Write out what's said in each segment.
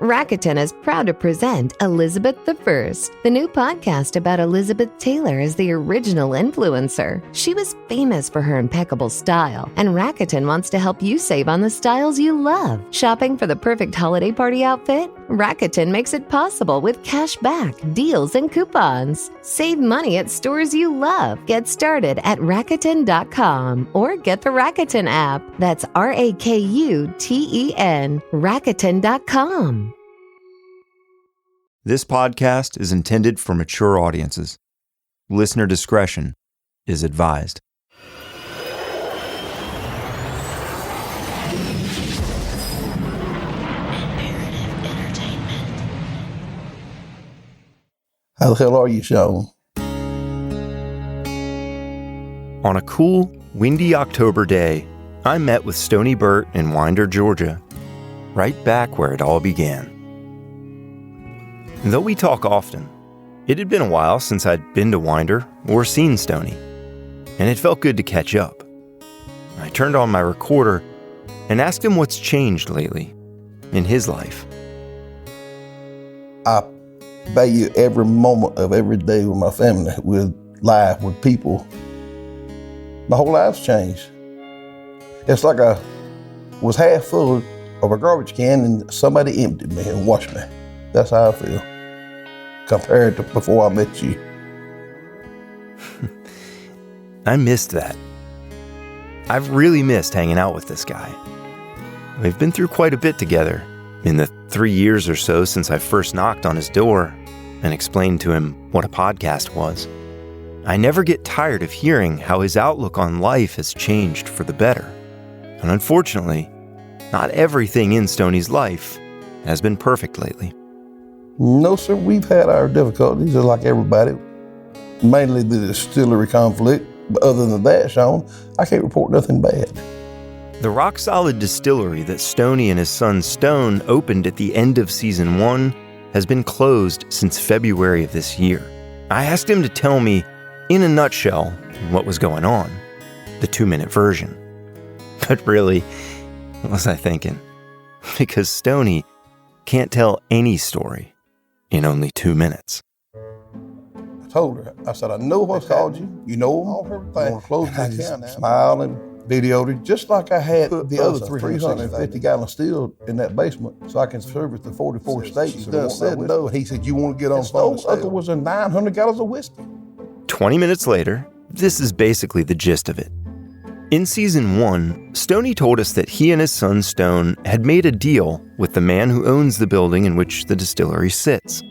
Rakuten is proud to present Elizabeth I, the new podcast about Elizabeth Taylor as the original influencer. She was famous for her impeccable style, and Rakuten wants to help you save on the styles you love. Shopping for the perfect holiday party outfit? Rakuten makes it possible with cash back, deals, and coupons. Save money at stores you love. Get started at Rakuten.com or get the Rakuten app. That's Rakuten, Rakuten.com. This podcast is intended for mature audiences. Listener discretion is advised. How the hell are you, Sean? On a cool, windy October day, I met with Stoney Burt in Winder, Georgia, right back where it all began. And though we talk often, it had been a while since I'd been to Winder or seen Stoney, and it felt good to catch up. I turned on my recorder and asked him what's changed lately in his life. I value every moment of every day with my family, with life, with people. My whole life's changed. It's like I was half full of a garbage can and somebody emptied me and washed me. That's how I feel, compared to before I met you. I missed that. I've really missed hanging out with this guy. We've been through quite a bit together in the 3 years or so since I first knocked on his door and explained to him what a podcast was. I never get tired of hearing how his outlook on life has changed for the better. And unfortunately, not everything in Stoney's life has been perfect lately. No, sir, we've had our difficulties, just like everybody. Mainly the distillery conflict. But other than that, Sean, I can't report nothing bad. The rock-solid distillery that Stoney and his son Stone opened at the end of season 1 has been closed since February of this year. I asked him to tell me, in a nutshell, what was going on, the 2-minute version. But really, what was I thinking? Because Stoney can't tell any story in only 2 minutes. I told her, I said, I know what's called you. You know all her things. I want to close the account now. Smiled and videoed it, just like I had the other 350-gallon still in that basement, so I can service the 44 states. He done said no. He said, you want to get on phone? Uncle was in 900 gallons of whiskey. 20 minutes later, this is basically the gist of it. In season 1, Stoney told us that he and his son Stone had made a deal with the man who owns the building in which the distillery sits.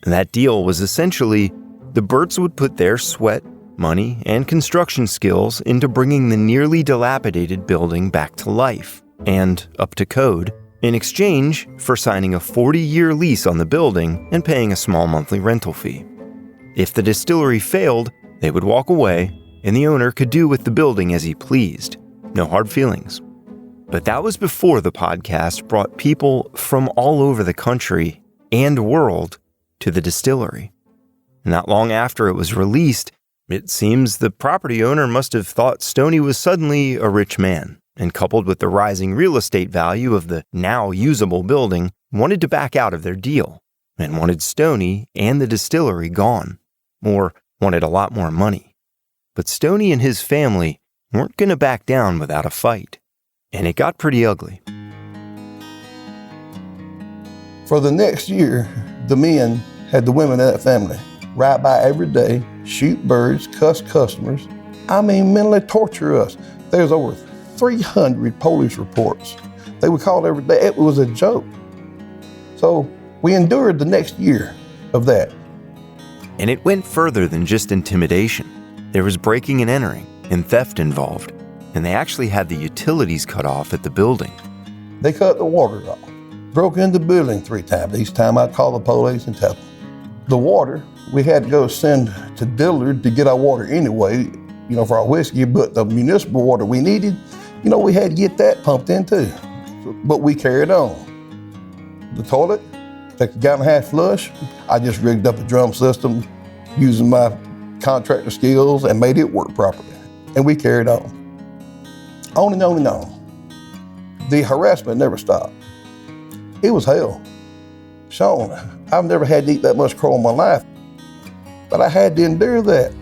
And that deal was essentially the Burts would put their sweat, money, and construction skills into bringing the nearly dilapidated building back to life and up to code in exchange for signing a 40-year lease on the building and paying a small monthly rental fee. If the distillery failed, they would walk away and the owner could do with the building as he pleased. No hard feelings. But that was before the podcast brought people from all over the country and world to the distillery. Not long after it was released, it seems the property owner must have thought Stoney was suddenly a rich man, and coupled with the rising real estate value of the now usable building, wanted to back out of their deal, and wanted Stoney and the distillery gone, or wanted a lot more money. But Stoney and his family weren't going to back down without a fight, and it got pretty ugly. For the next year, the men had the women in that family ride by every day, shoot birds, cuss customers. I mean, mentally torture us. There's over 300 police reports. They would call every day. It was a joke. So we endured the next year of that. And it went further than just intimidation. There was breaking and entering and theft involved, and they actually had the utilities cut off at the building. They cut the water off, broke into the building 3 times. Each time I'd call the police and tell them. The water, we had to go send to Dillard to get our water anyway, for our whiskey, but the municipal water we needed, we had to get that pumped in too. But we carried on. The toilet, take a gallon and a half flush. I just rigged up a drum system using my contractor skills and made it work properly. And we carried on. On and on and on. The harassment never stopped. It was hell. Sean, I've never had to eat that much crow in my life, but I had to endure that.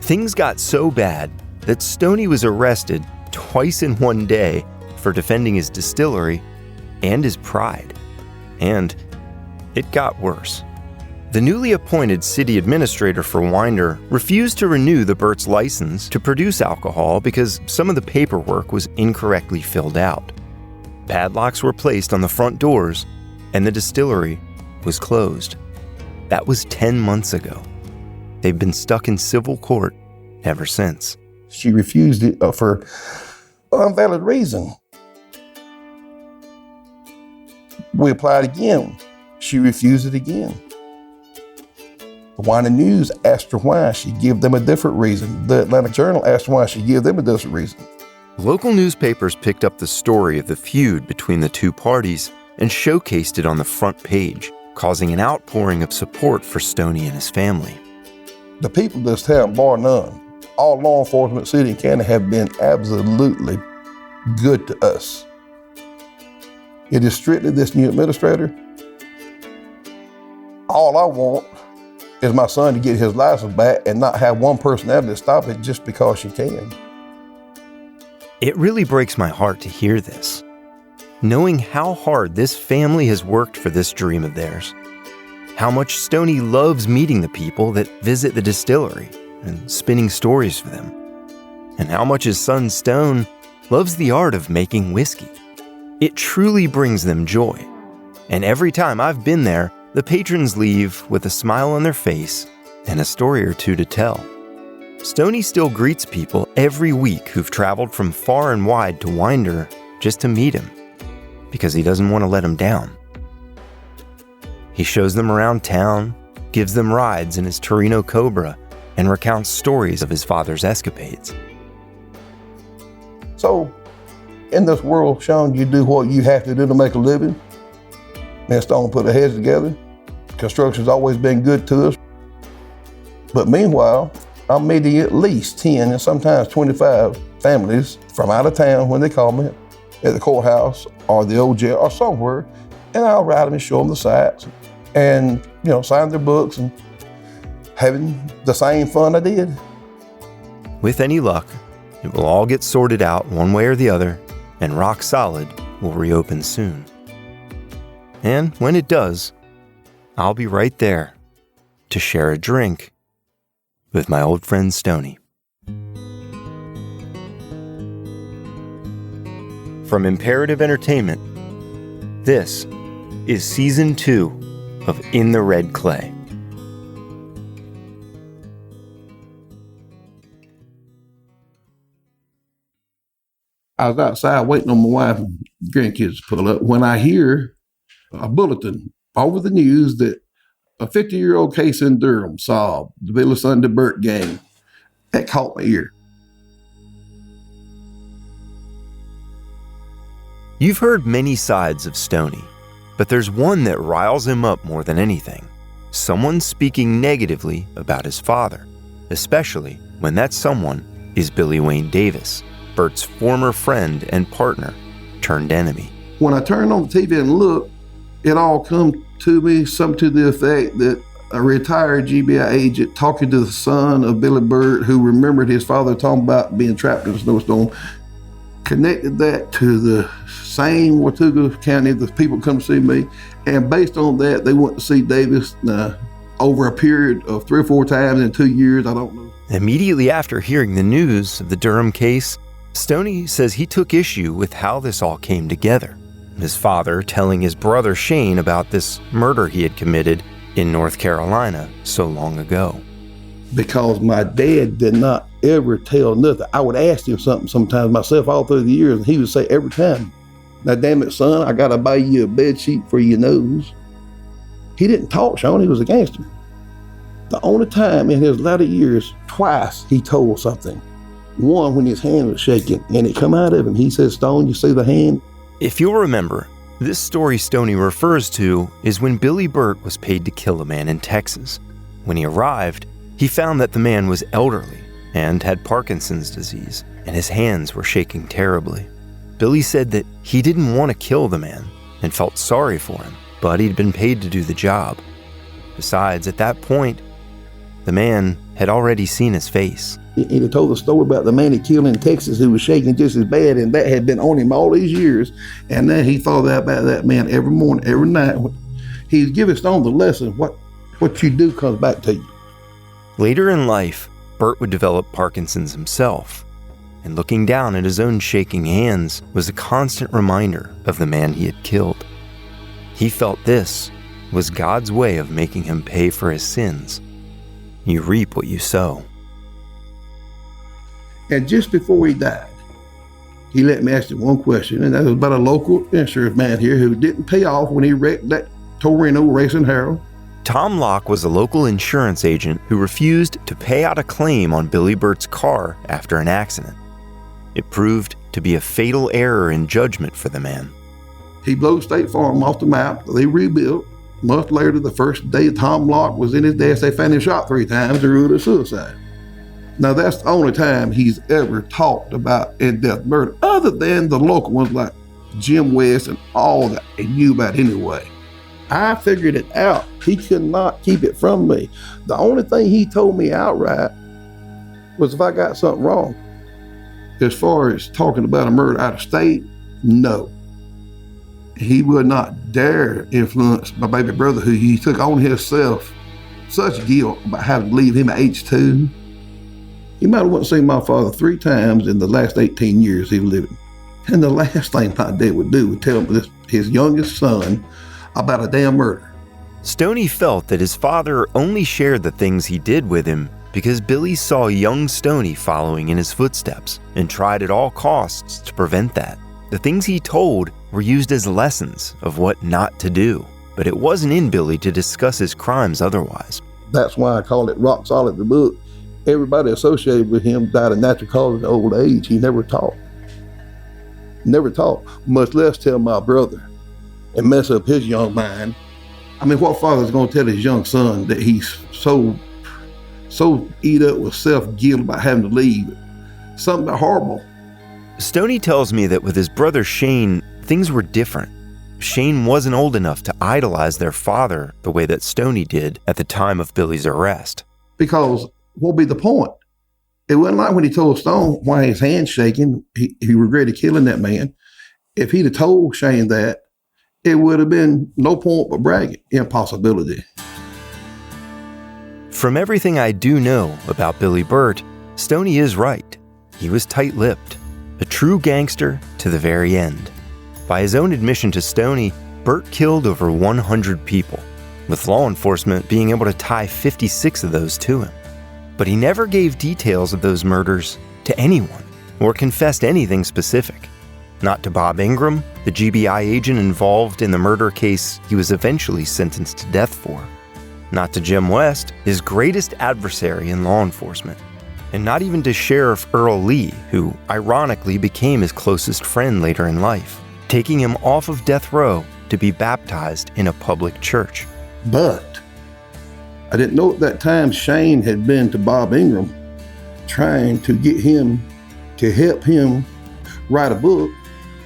Things got so bad that Stoney was arrested twice in one day for defending his distillery and his pride. And it got worse. The newly appointed city administrator for Winder refused to renew the Burt's license to produce alcohol because some of the paperwork was incorrectly filled out. Padlocks were placed on the front doors, and the distillery was closed. That was 10 months ago. They've been stuck in civil court ever since. She refused it for an invalid reason. We applied again. She refused it again. The Winder News asked her why. She gave them a different reason. The Atlanta Journal asked her why. She gave them a different reason. Local newspapers picked up the story of the feud between the two parties and showcased it on the front page, causing an outpouring of support for Stoney and his family. The people of this town, bar none, all law enforcement, city and county, have been absolutely good to us. It is strictly this new administrator. All I want is my son to get his license back and not have one personality to stop it just because she can. It really breaks my heart to hear this, knowing how hard this family has worked for this dream of theirs, how much Stoney loves meeting the people that visit the distillery and spinning stories for them, and how much his son Stone loves the art of making whiskey. It truly brings them joy, and every time I've been there, the patrons leave with a smile on their face and a story or two to tell. Stoney still greets people every week who've traveled from far and wide to Winder just to meet him, because he doesn't want to let them down. He shows them around town, gives them rides in his Torino Cobra, and recounts stories of his father's escapades. So, in this world, Sean, you do what you have to do to make a living. Me and Stone put our heads together. Construction's always been good to us. But meanwhile, I'm meeting at least 10 and sometimes 25 families from out of town when they call me at the courthouse or the old jail or somewhere, and I'll ride them and show them the sights and, sign their books and having the same fun I did. With any luck, it will all get sorted out one way or the other, and Rock Solid will reopen soon. And when it does, I'll be right there to share a drink with my old friend Stoney. From Imperative Entertainment, this is Season 2 of In the Red Clay. I was outside waiting on my wife and grandkids to pull up when I hear a bulletin over the news that a 50-year-old case in Durham solved, the Billy Sunday Burt gang. That caught my ear. You've heard many sides of Stoney, but there's one that riles him up more than anything. Someone speaking negatively about his father, especially when that someone is Billy Wayne Davis, Burt's former friend and partner turned enemy. When I turned on the TV and looked, it all come to me, something to the effect that a retired GBI agent talking to the son of Billy Burt, who remembered his father talking about being trapped in a snowstorm, connected that to the same Watauga County, the people come to see me, and based on that, they went to see Davis over a period of 3 or 4 times in 2 years, I don't know. Immediately after hearing the news of the Durham case, Stoney says he took issue with how this all came together. His father telling his brother Shane about this murder he had committed in North Carolina so long ago. Because my dad did not ever tell nothing. I would ask him something sometimes myself all through the years, and he would say every time, "Now damn it, son, I gotta buy you a bed sheet for your nose." He didn't talk, Sean, he was a gangster. The only time in his latter years, twice he told something. One when his hand was shaking and it come out of him. He said, "Stone, you see the hand?" If you'll remember, this story Stoney refers to is when Billy Burt was paid to kill a man in Texas. When he arrived, he found that the man was elderly and had Parkinson's disease, and his hands were shaking terribly. Billy said that he didn't want to kill the man and felt sorry for him, but he'd been paid to do the job. Besides, at that point, the man had already seen his face. He had told the story about the man he killed in Texas who was shaking just as bad, and that had been on him all these years. And then he thought about that man every morning, every night. He'd give Stone the lesson, what you do comes back to you. Later in life, Burt would develop Parkinson's himself, and looking down at his own shaking hands was a constant reminder of the man he had killed. He felt this was God's way of making him pay for his sins. You reap what you sow. And just before he died, he let me ask him one question, and that was about a local insurance man here who didn't pay off when he wrecked that Torino racing Harold. Tom Locke was a local insurance agent who refused to pay out a claim on Billy Burt's car after an accident. It proved to be a fatal error in judgment for the man. He blew State Farm off the map. They rebuilt. A month later, the first day Tom Locke was in his desk, they found him shot 3 times and ruled it suicide. Now, that's the only time he's ever talked about in-death murder, other than the local ones like Jim West and all that he knew about anyway. I figured it out. He could not keep it from me. The only thing he told me outright was if I got something wrong. As far as talking about a murder out of state, no. He would not dare influence my baby brother, who he took on himself such guilt about having to leave him at age 2. He might have went and seen my father 3 times in the last 18 years he was living. And the last thing my dad would do would tell his youngest son about a damn murder. Stoney felt that his father only shared the things he did with him because Billy saw young Stoney following in his footsteps and tried at all costs to prevent that. The things he told were used as lessons of what not to do, but it wasn't in Billy to discuss his crimes otherwise. That's why I call it rock solid, the book. Everybody associated with him died of natural causes in old age. He never taught. Never taught, much less tell my brother and mess up his young mind. I mean, what father's going to tell his young son that he's so eat up with self-guilt about having to leave? Something horrible. Stoney tells me that with his brother Shane, things were different. Shane wasn't old enough to idolize their father the way that Stoney did at the time of Billy's arrest. Because what would be the point? It wasn't like when he told Stone why his hand's shaking, he regretted killing that man. If he'd have told Shane that, it would have been no point but bragging. Impossibility. From everything I do know about Billy Burt, Stoney is right. He was tight-lipped, a true gangster to the very end. By his own admission to Stoney, Burt killed over 100 people, with law enforcement being able to tie 56 of those to him. But he never gave details of those murders to anyone or confessed anything specific. Not to Bob Ingram, the GBI agent involved in the murder case he was eventually sentenced to death for. Not to Jim West, his greatest adversary in law enforcement. And not even to Sheriff Earl Lee, who ironically became his closest friend later in life, taking him off of death row to be baptized in a public church. But I didn't know at that time Shane had been to Bob Ingram trying to get him to help him write a book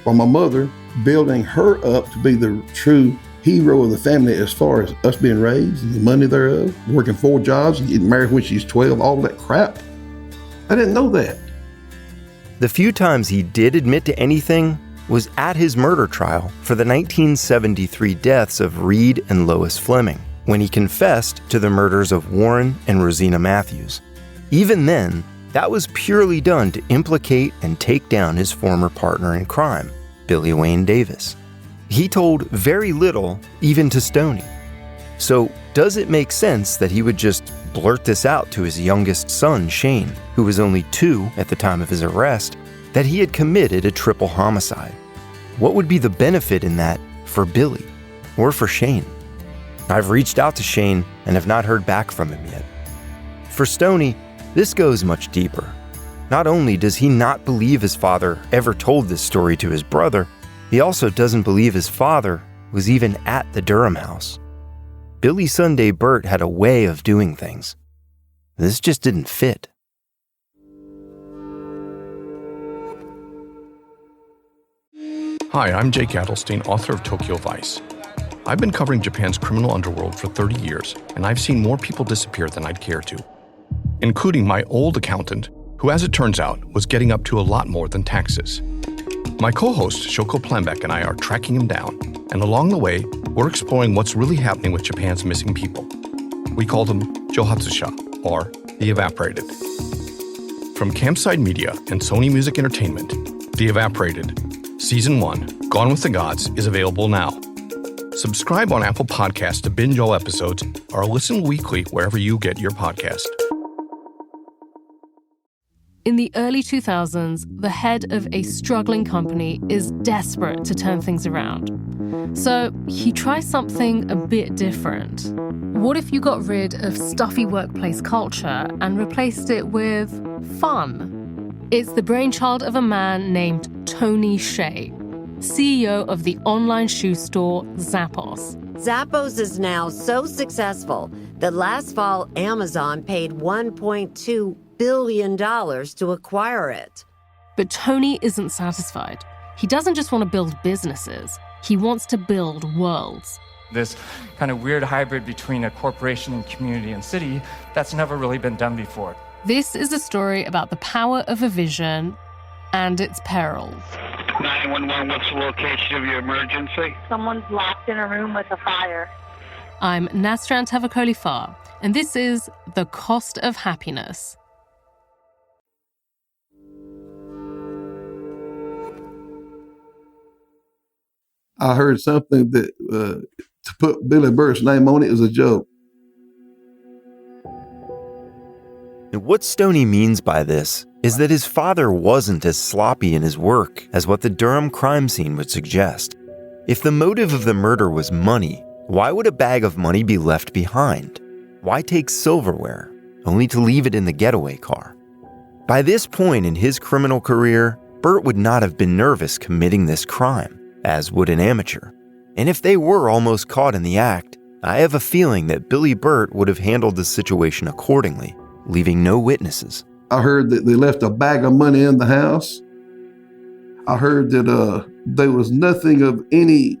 for my mother, building her up to be the true hero of the family as far as us being raised and the money thereof, working 4 jobs, getting married when she's 12, all that crap. I didn't know that. The few times he did admit to anything was at his murder trial for the 1973 deaths of Reed and Lois Fleming, when he confessed to the murders of Warren and Rosina Matthews. Even then, that was purely done to implicate and take down his former partner in crime, Billy Wayne Davis. He told very little, even to Stoney. So, does it make sense that he would just blurt this out to his youngest son, Shane, who was only 2 at the time of his arrest, that he had committed a triple homicide? What would be the benefit in that for Billy or for Shane? I've reached out to Shane and have not heard back from him yet. For Stoney, this goes much deeper. Not only does he not believe his father ever told this story to his brother, he also doesn't believe his father was even at the Durham house. Billy Sunday Burt had a way of doing things. This just didn't fit. Hi, I'm Jake Adelstein, author of Tokyo Vice. I've been covering Japan's criminal underworld for 30 years, and I've seen more people disappear than I'd care to, including my old accountant, who, as it turns out, was getting up to a lot more than taxes. My co-host, Shoko Plambeck, and I are tracking him down, and along the way, we're exploring what's really happening with Japan's missing people. We call them Johatsusha, or the Evaporated. From Campside Media and Sony Music Entertainment, The Evaporated, Season 1, Gone with the Gods, is available now. Subscribe on Apple Podcasts to binge all episodes or listen weekly wherever you get your podcast. In the early 2000s, the head of a struggling company is desperate to turn things around. So he tries something a bit different. What if you got rid of stuffy workplace culture and replaced it with fun? It's the brainchild of a man named Tony Hsieh, CEO of the online shoe store Zappos. Zappos is now so successful that last fall Amazon paid $1.2 billion to acquire it. But Tony isn't satisfied. He doesn't just want to build businesses. He wants to build worlds. This kind of weird hybrid between a corporation and community and city that's never really been done before. This is a story about the power of a vision and its perils. 911, what's the location of your emergency? Someone's locked in a room with a fire. I'm Nasran Tavakoli-Farr, and this is The Cost of Happiness. I heard something that to put Billy Burt's name on it is a joke. And what Stoney means by this is that his father wasn't as sloppy in his work as what the Durham crime scene would suggest. If the motive of the murder was money, why would a bag of money be left behind? Why take silverware, only to leave it in the getaway car? By this point in his criminal career, Burt would not have been nervous committing this crime, as would an amateur. And if they were almost caught in the act, I have a feeling that Billy Burt would have handled the situation accordingly, leaving no witnesses. I heard that they left a bag of money in the house. I heard that there was nothing of any,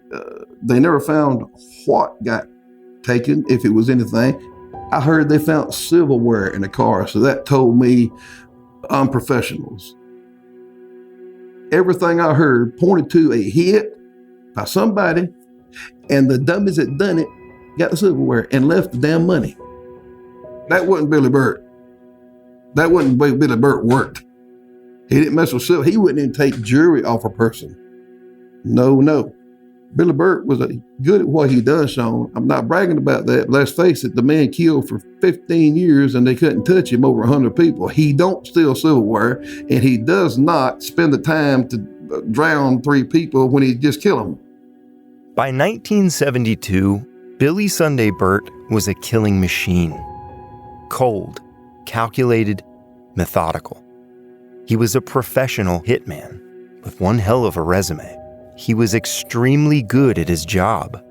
they never found what got taken, if it was anything. I heard they found silverware in the car, so that told me unprofessionals. Everything I heard pointed to a hit by somebody, and the dummies that done it got the silverware and left the damn money. That wasn't Billy Burt. That wasn't the way Billy Burt worked. He didn't mess with silver. He wouldn't even take jewelry off a person. No. Billy Burt was good at what he done, Sean. I'm not bragging about that, but let's face it, the man killed for 15 years and they couldn't touch him, over 100 people. He don't steal silverware, and he does not spend the time to drown 3 people when he just kill them. By 1972, Billy Sunday Burt was a killing machine. Cold, calculated, methodical. He was a professional hitman with one hell of a resume. He was extremely good at his job.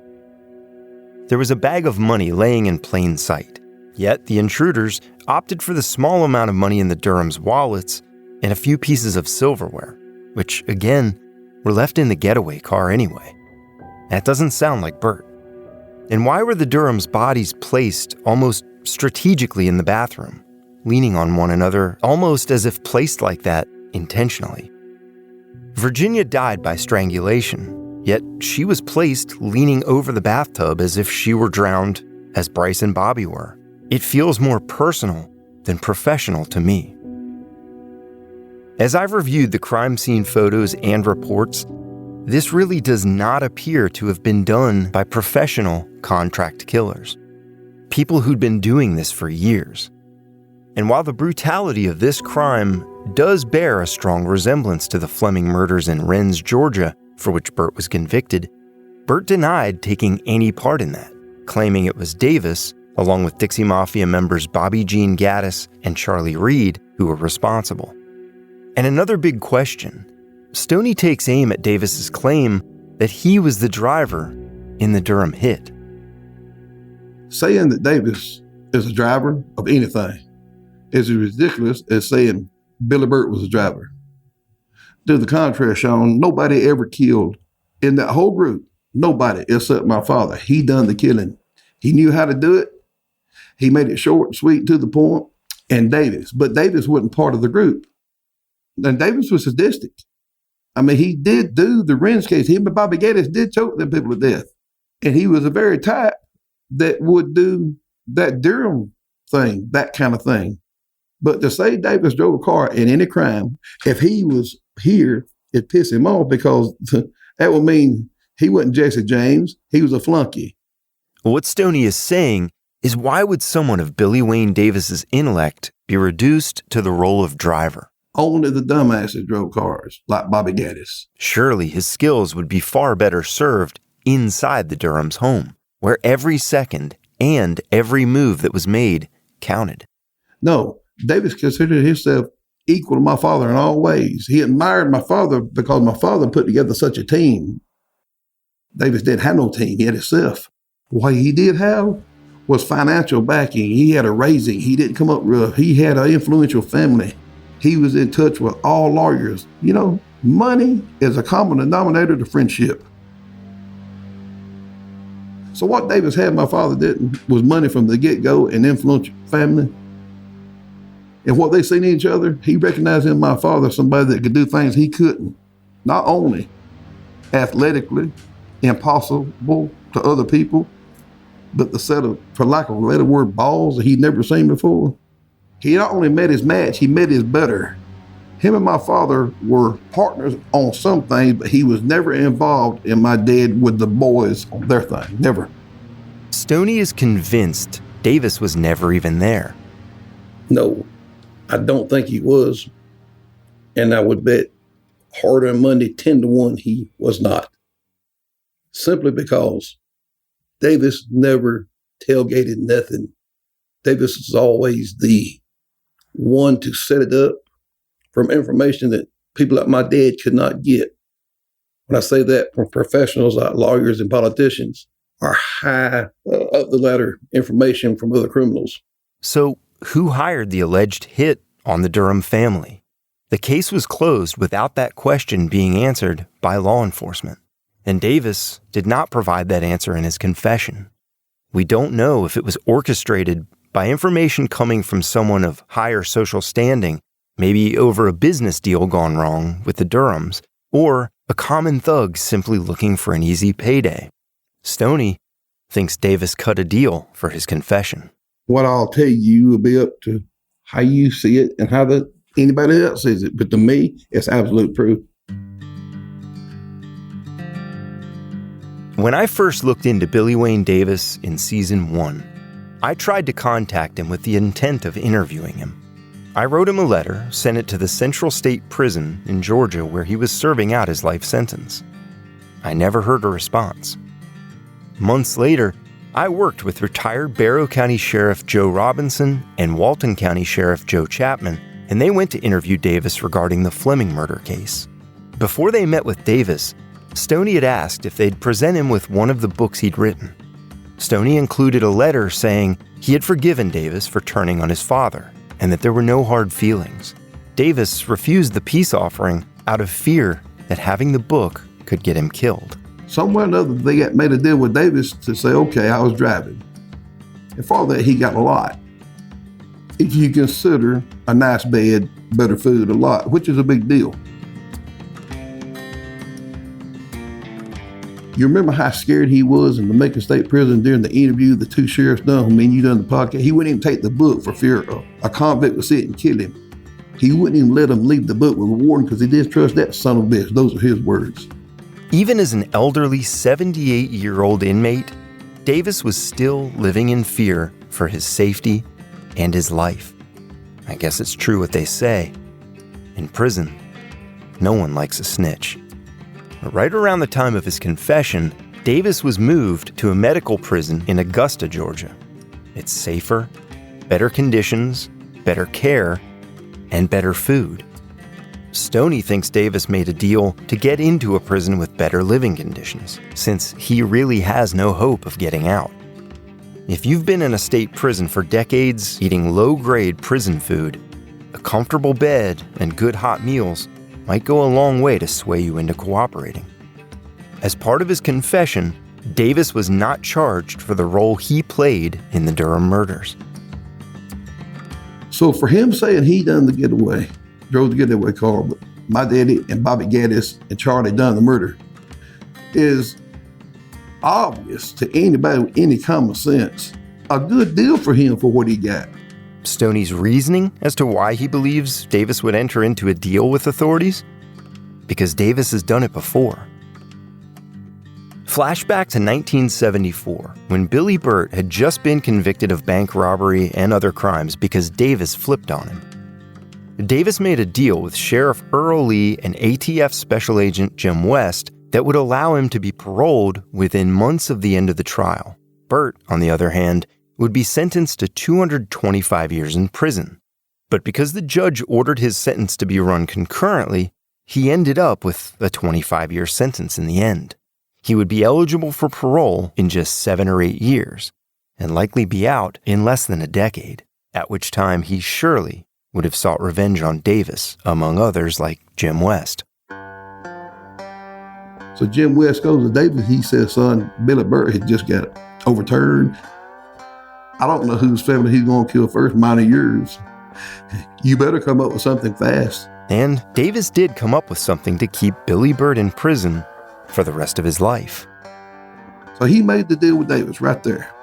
There was a bag of money laying in plain sight, yet the intruders opted for the small amount of money in the Durham's wallets and a few pieces of silverware, which, again, were left in the getaway car anyway. That doesn't sound like Burt. And why were the Durham's bodies placed almost strategically in the bathroom, leaning on one another, almost as if placed like that intentionally? Virginia died by strangulation, yet she was placed leaning over the bathtub as if she were drowned, as Bryce and Bobby were. It feels more personal than professional to me. As I've reviewed the crime scene photos and reports, this really does not appear to have been done by professional contract killers, people who'd been doing this for years. And while the brutality of this crime does bear a strong resemblance to the Fleming murders in Rennes, Georgia, for which Burt was convicted, Burt denied taking any part in that, claiming it was Davis, along with Dixie Mafia members Bobby Jean Gaddis and Charlie Reed, who were responsible. And another big question, Stoney takes aim at Davis's claim that he was the driver in the Durham hit. Saying that Davis is a driver of anything is as ridiculous as saying Billy Burt was a driver. To the contrary, Sean, nobody ever killed in that whole group. Nobody except my father. He done the killing. He knew how to do it. He made it short and sweet to the point. And Davis. But Davis wasn't part of the group. And Davis was sadistic. I mean, he did do the Renz case. Him and Bobby Geddes did choke them people to death. And he was the very type that would do that Durham thing, that kind of thing. But to say Davis drove a car in any crime, if he was here, it pissed him off because that would mean he wasn't Jesse James. He was a flunky. What Stoney is saying is, why would someone of Billy Wayne Davis's intellect be reduced to the role of driver? Only the dumbasses drove cars, like Bobby Geddes. Surely his skills would be far better served inside the Durham's home, where every second and every move that was made counted. No, Davis considered himself equal to my father in all ways. He admired my father because my father put together such a team. Davis didn't have no team. He had himself. What he did have was financial backing. He had a raising. He didn't come up rough. He had an influential family. He was in touch with all lawyers. You know, money is a common denominator to friendship. So what Davis had, my father didn't, was money from the get-go and influential family. And what they seen in each other, he recognized in my father somebody that could do things he couldn't. Not only athletically impossible to other people, but the set of, for lack of a better word, balls that he'd never seen before. He not only met his match, he met his better. Him and my father were partners on some things, but he was never involved in my dad with the boys on their thing, never. Stoney is convinced Davis was never even there. No, I don't think he was. And I would bet hard on Monday 10-1 he was not. Simply because Davis never tailgated nothing. Davis was always the one to set it up from information that people like my dad could not get. When I say that, from professionals like lawyers and politicians, are high up the ladder information from other criminals. So who hired the alleged hit on the Durham family? The case was closed without that question being answered by law enforcement. And Davis did not provide that answer in his confession. We don't know if it was orchestrated by information coming from someone of higher social standing, maybe over a business deal gone wrong with the Durhams, or a common thug simply looking for an easy payday. Stoney thinks Davis cut a deal for his confession. What I'll tell you will be up to how you see it and how anybody else sees it. But to me, it's absolute proof. When I first looked into Billy Wayne Davis in season 1, I tried to contact him with the intent of interviewing him. I wrote him a letter, sent it to the Central State Prison in Georgia where he was serving out his life sentence. I never heard a response. Months later, I worked with retired Barrow County Sheriff Joe Robinson and Walton County Sheriff Joe Chapman, and they went to interview Davis regarding the Fleming murder case. Before they met with Davis, Stoney had asked if they'd present him with one of the books he'd written. Stoney included a letter saying he had forgiven Davis for turning on his father and that there were no hard feelings. Davis refused the peace offering out of fear that having the book could get him killed. Somewhere or another, they made a deal with Davis to say, okay, I was driving. And for that, he got a lot. If you consider a nice bed, better food, a lot, which is a big deal. You remember how scared he was in the Macon State Prison during the interview the two sheriffs done, when you done the podcast? He wouldn't even take the book for fear a convict would sit and kill him. He wouldn't even let him leave the book with a warden because he didn't trust that son of a bitch. Those are his words. Even as an elderly 78-year-old inmate, Davis was still living in fear for his safety and his life. I guess it's true what they say. In prison, no one likes a snitch. Right around the time of his confession, Davis was moved to a medical prison in Augusta, Georgia. It's safer, better conditions, better care, and better food. Stoney thinks Davis made a deal to get into a prison with better living conditions, since he really has no hope of getting out. If you've been in a state prison for decades eating low-grade prison food, a comfortable bed and good hot meals might go a long way to sway you into cooperating. As part of his confession, Davis was not charged for the role he played in the Durham murders. So for him saying he done the getaway, drove the getaway car, but my daddy and Bobby Gaddis and Charlie done the murder, is obvious to anybody with any common sense. A good deal for him for what he got. Stoney's reasoning as to why he believes Davis would enter into a deal with authorities? Because Davis has done it before. Flashback to 1974, when Billy Burt had just been convicted of bank robbery and other crimes because Davis flipped on him. Davis made a deal with Sheriff Earl Lee and ATF Special Agent Jim West that would allow him to be paroled within months of the end of the trial. Burt, on the other hand, would be sentenced to 225 years in prison. But because the judge ordered his sentence to be run concurrently, he ended up with a 25-year sentence in the end. He would be eligible for parole in just 7 or 8 years, and likely be out in less than a decade, at which time he surely would have sought revenge on Davis, among others like Jim West. So Jim West goes to Davis, he says, son, Billy Burt had just got overturned. I don't know whose family he's going to kill first, mine or yours. You better come up with something fast. And Davis did come up with something to keep Billy Burt in prison for the rest of his life. So he made the deal with Davis right there.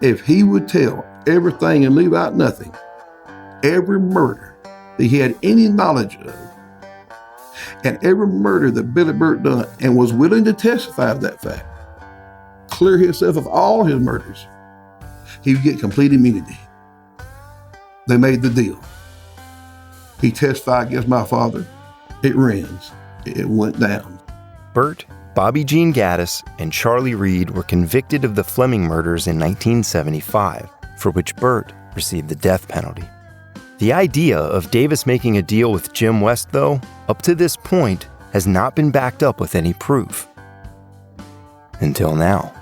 If he would tell everything and leave out nothing, every murder that he had any knowledge of, and every murder that Billy Burt done and was willing to testify to that fact, clear himself of all his murders, he would get complete immunity. They made the deal. He testified against my father. It rings. It went down. Burt, Bobby Jean Gaddis, and Charlie Reed were convicted of the Fleming murders in 1975, for which Burt received the death penalty. The idea of Davis making a deal with Jim West, though, up to this point, has not been backed up with any proof. Until now.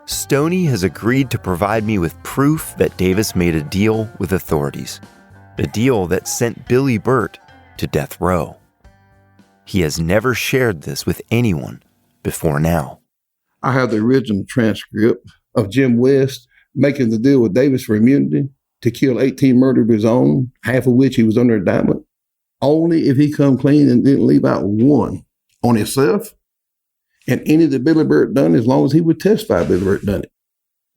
Stoney has agreed to provide me with proof that Davis made a deal with authorities. A deal that sent Billy Burt to death row. He has never shared this with anyone before now. I have the original transcript of Jim West making the deal with Davis for immunity to kill 18 murder of his own, half of which he was under indictment, only if he come clean and didn't leave out one on himself and any that Billy Burt done, as long as he would testify Billy Burt done it.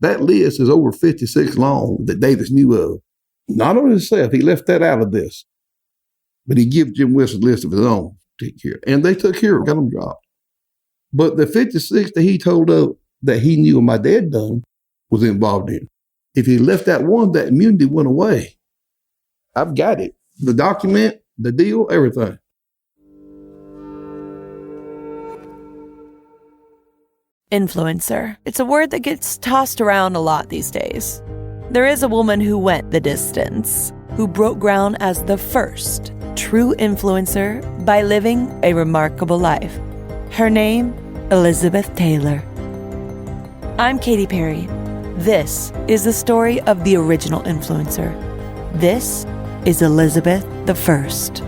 That list is over 56 long that Davis knew of. Not on himself, he left that out of this. But he gave Jim West a list of his own to take care of. And they took care of it, got them dropped. But the 56 that he told of that he knew my dad done was involved in. If he left that one, that immunity went away. I've got it. The document, the deal, everything. Influencer. It's a word that gets tossed around a lot these days. There is a woman who went the distance, who broke ground as the first true influencer by living a remarkable life. Her name, Elizabeth Taylor. I'm Katy Perry. This is the story of the original influencer. This is Elizabeth the First.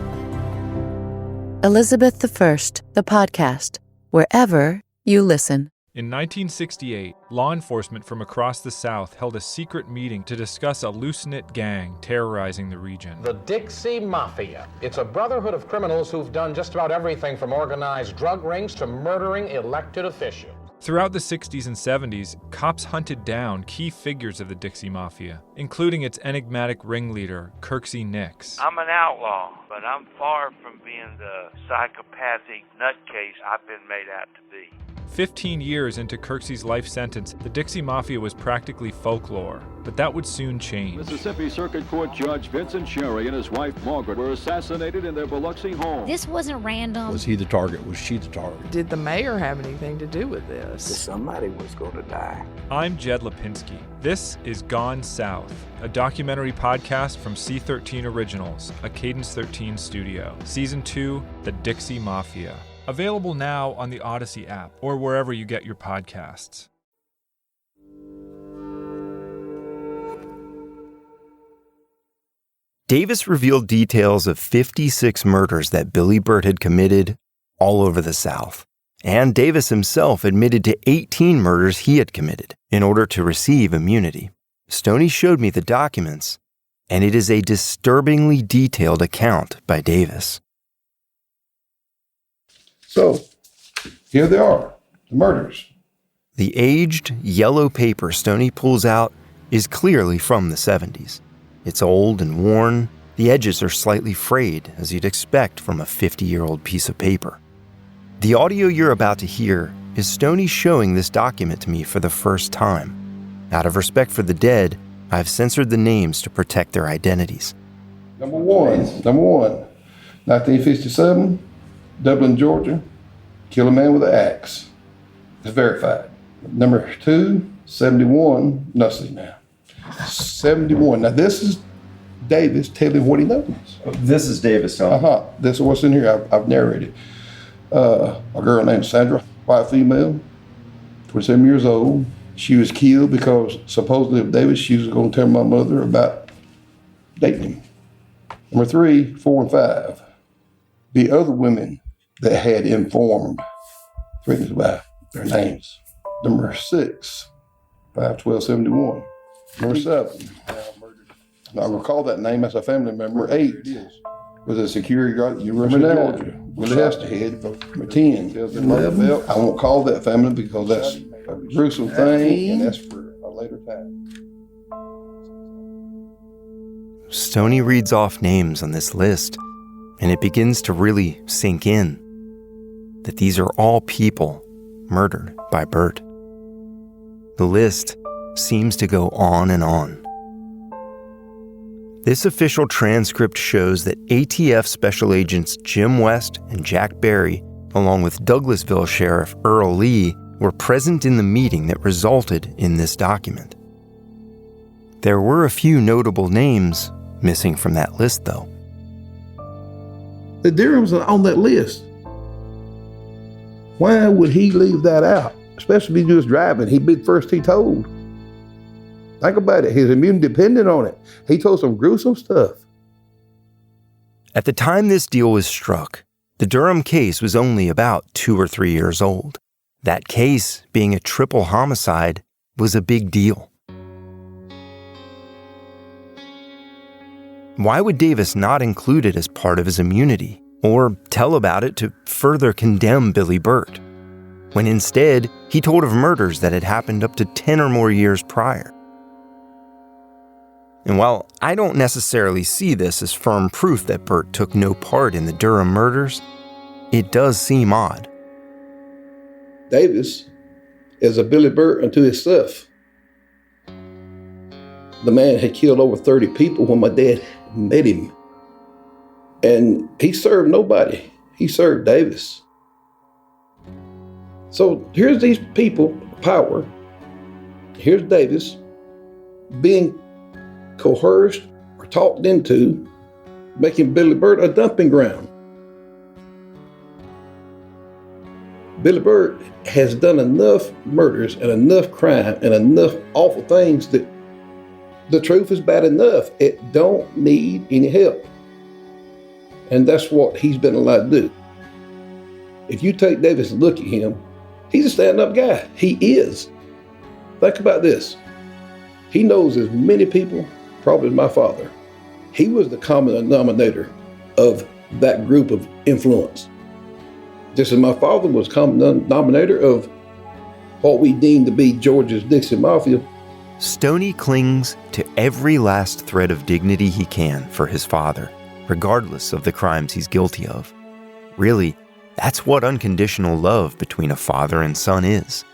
Elizabeth the First, the podcast, wherever you listen. In 1968, law enforcement from across the South held a secret meeting to discuss a loose-knit gang terrorizing the region. The Dixie Mafia. It's a brotherhood of criminals who've done just about everything from organized drug rings to murdering elected officials. Throughout the 60s and 70s, cops hunted down key figures of the Dixie Mafia, including its enigmatic ringleader, Kirksey Nix. I'm an outlaw, but I'm far from being the psychopathic nutcase I've been made out to be. 15 years into Kirksey's life sentence, the Dixie Mafia was practically folklore, but that would soon change. Mississippi Circuit Court Judge Vincent Sherry and his wife Margaret were assassinated in their Biloxi home. This wasn't random. Was he the target? Was she the target? Did the mayor have anything to do with this? Somebody was going to die. I'm Jed Lipinski. This is Gone South, a documentary podcast from C13 Originals, a Cadence 13 studio. Season 2, The Dixie Mafia. Available now on the Odyssey app or wherever you get your podcasts. Davis revealed details of 56 murders that Billy Burt had committed all over the South. And Davis himself admitted to 18 murders he had committed in order to receive immunity. Stoney showed me the documents, and it is a disturbingly detailed account by Davis. So, here they are, the murders. The aged yellow paper Stoney pulls out is clearly from the 70s. It's old and worn. The edges are slightly frayed, as you'd expect from a 50-year-old piece of paper. The audio you're about to hear is Stoney showing this document to me for the first time. Out of respect for the dead, I've censored the names to protect their identities. Number one, 1957, Dublin, Georgia, kill a man with an axe. It's verified. Number 2, 71, no, see now. 71. Now this is Davis telling what he knows. This is Davis telling. This is what's in here. I've narrated. A girl named Sandra, white female, 27 years old. She was killed because supposedly of Davis, she was going to tell my mother about dating him. Number 3, 4, and 5. The other women that had informed witnesses about their names. Number 6, 5, 12, 71. Number 7. Now, I'm going to call that name as a family member. 8 was a security guard at the University of Georgia. Willie Hesterhead. Number 10. 11. I won't call that family because that's a gruesome thing, and that's for a later time. Stoney reads off names on this list, and it begins to really sink in that these are all people murdered by Burt. The list seems to go on and on. This official transcript shows that ATF Special Agents Jim West and Jack Berry, along with Douglasville Sheriff Earl Lee, were present in the meeting that resulted in this document. There were a few notable names missing from that list, though. The Durhams are on that list. Why would he leave that out? Especially if he was driving. He'd be the first he told. Think about it. His immunity depended on it. He told some gruesome stuff. At the time this deal was struck, the Durham case was only about 2 or 3 years old. That case, being a triple homicide, was a big deal. Why would Davis not include it as part of his immunity, or tell about it to further condemn Billy Burt, when instead he told of murders that had happened up to 10 or more years prior? And while I don't necessarily see this as firm proof that Burt took no part in the Durham murders, it does seem odd. Davis is a Billy Burt unto himself. The man had killed over 30 people when my dad met him. And he served nobody. He served Davis. So here's these people, power. Here's Davis being coerced or talked into making Billy Burt a dumping ground. Billy Burt has done enough murders and enough crime and enough awful things that the truth is bad enough. It don't need any help. And that's what he's been allowed to do. If you take Davis and look at him, he's a stand-up guy. He is. Think about this. He knows as many people probably as my father. He was the common denominator of that group of influence. Just as my father was common denominator of what we deem to be Georgia's Dixie Mafia. Stoney clings to every last thread of dignity he can for his father, regardless of the crimes he's guilty of. Really, that's what unconditional love between a father and son is.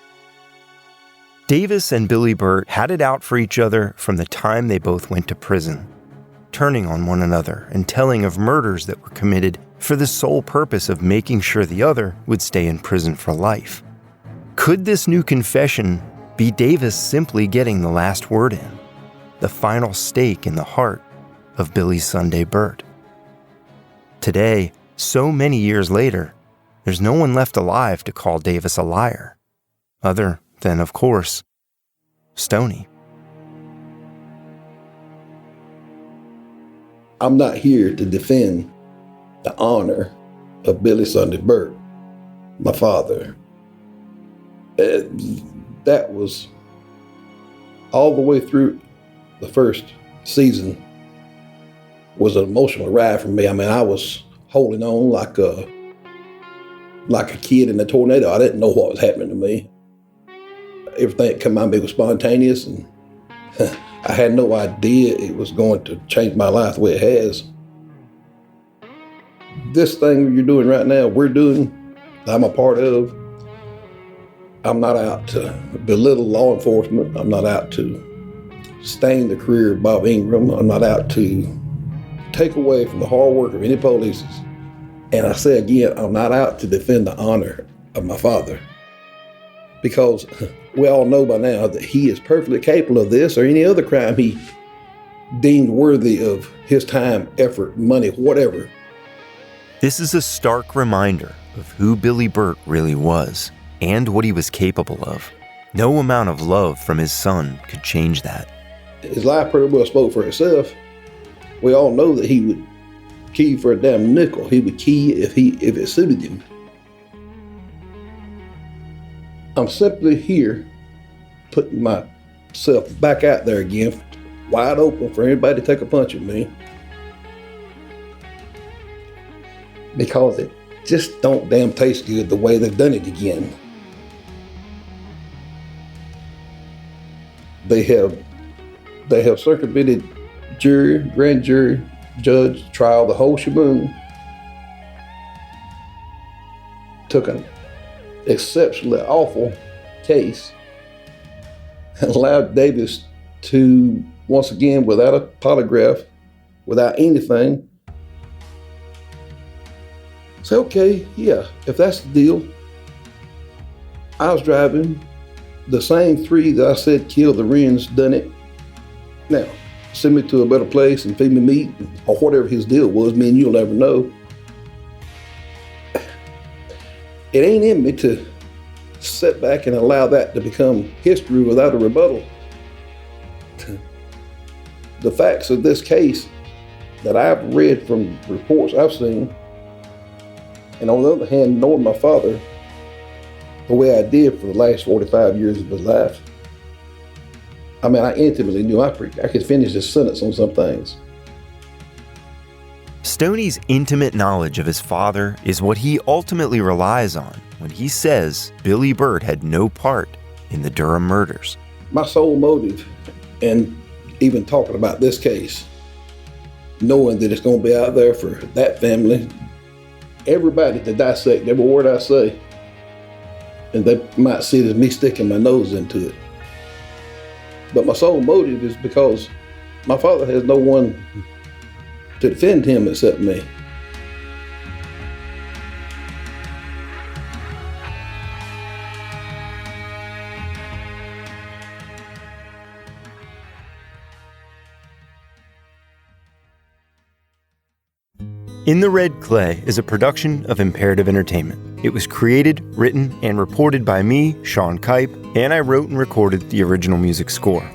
Davis and Billy Burt had it out for each other from the time they both went to prison, turning on one another and telling of murders that were committed for the sole purpose of making sure the other would stay in prison for life. Could this new confession be Davis simply getting the last word in, the final stake in the heart of Billy Sunday Burt? Today, so many years later, there's no one left alive to call Davis a liar, other than, of course, Stoney. I'm not here to defend the honor of Billy Sunday Burt, my father. That was all the way through the first season was an emotional ride for me. I mean, I was holding on like a kid in a tornado. I didn't know what was happening to me. Everything that came out of me was spontaneous, and I had no idea it was going to change my life the way it has. This thing you're doing right now, we're doing, I'm a part of, I'm not out to belittle law enforcement. I'm not out to stain the career of Bob Ingram. I'm not out to take away from the hard work of any police. And I say again, I'm not out to defend the honor of my father, because we all know by now that he is perfectly capable of this or any other crime he deemed worthy of his time, effort, money, whatever. This is a stark reminder of who Billy Burt really was and what he was capable of. No amount of love from his son could change that. His life pretty well spoke for itself. We all know that he would key for a damn nickel. He would key if it suited him. I'm simply here putting myself back out there again, wide open for anybody to take a punch at me. Because it just don't damn taste good the way they've done it again. They have circumvented jury, grand jury, judge, trial, the whole sheboom. Took an exceptionally awful case and allowed Davis to, once again, without a polygraph, without anything, say, okay, yeah, if that's the deal, I was driving, the same three that I said killed the Wrens done it. Now, send me to a better place and feed me meat, or whatever his deal was, me and you'll never know. It ain't in me to sit back and allow that to become history without a rebuttal. The facts of this case that I've read from reports I've seen, and on the other hand, knowing my father the way I did for the last 45 years of his life, I mean, I intimately knew I could finish this sentence on some things. Stoney's intimate knowledge of his father is what he ultimately relies on when he says Billy Burt had no part in the Durham murders. My sole motive, and even talking about this case, knowing that it's going to be out there for that family, everybody to dissect every word I say, and they might see it as me sticking my nose into it. But my sole motive is because my father has no one to defend him except me. In the Red Clay is a production of Imperative Entertainment. It was created, written, and reported by me, Sean Kipe, and I wrote and recorded the original music score.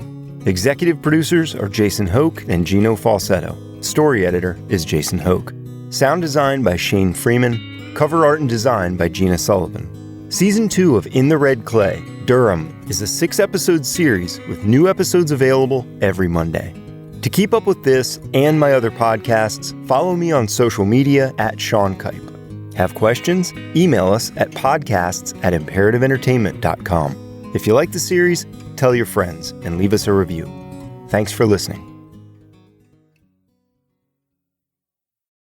Executive producers are Jason Hoke and Gino Falsetto. Story editor is Jason Hoke. Sound design by Shane Freeman. Cover art and design by Gina Sullivan. Season 2 of In the Red Clay, Durham, is a 6-episode series with new episodes available every Monday. To keep up with this and my other podcasts, follow me on social media at Sean Kipe. Have questions? Email us at podcasts@imperativeentertainment.com. If you like the series, tell your friends and leave us a review. Thanks for listening.